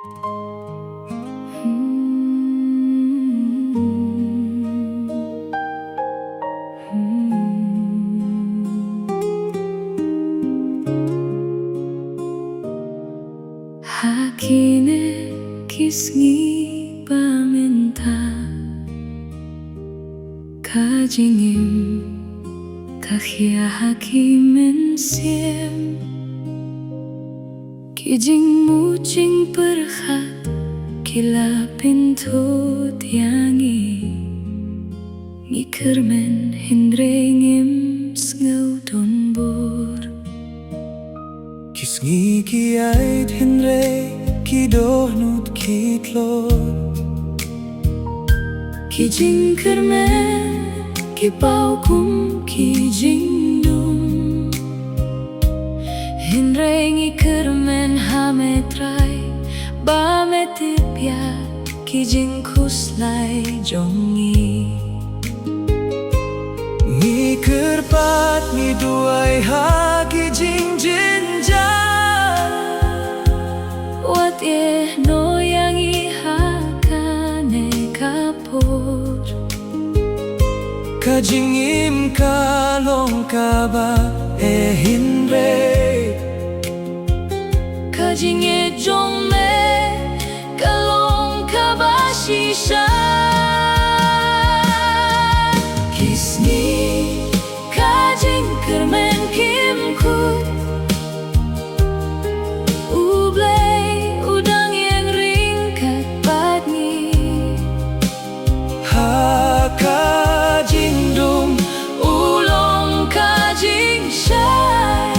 Hakine kisngi pamenta kajingim takhia hakimen siem kijing mucing perhat kila pintu tiangi ngikermen hindrengim sngew donbor Kisngi kiait hinre kidohnut kitlor kijing kermen kipaukum kijing dum hindrengi kermen hametrai bametipya kijing kuslai jongi Ngiker pat ngiduai ha kijing jinja wat ye noyangi hakane kapor Kajingim kalong kaba hinre kajing e jongme kalong kabashisha kisni kajing kermen kimkut ublay udang yang ringkat padni Ha kajing dum ulong kajing syai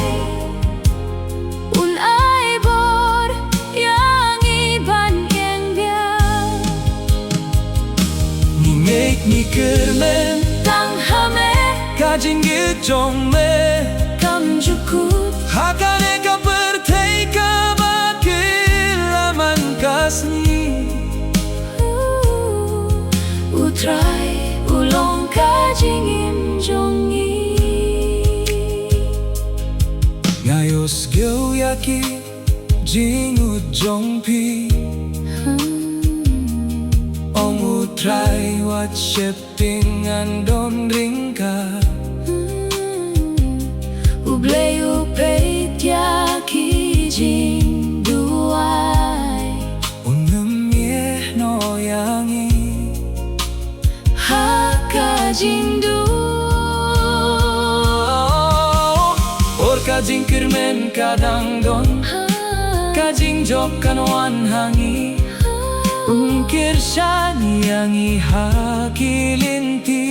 un ai bor yang iban yang dia Ngek ngikermen tang hame kajing gitong me kam jukut Hakane ka pertei ka bakilaman kasni utrai ulong kajing im jongi Ngayos gyo yaki jing ujongpi Ong utrai wat shepting andon ringka ublay upay tia kijing duai Ungemye no yangi hakajing du Or kajing kirmen kadang don Kajing jok kanoan hangi Ungkir siya niyangi hakilinti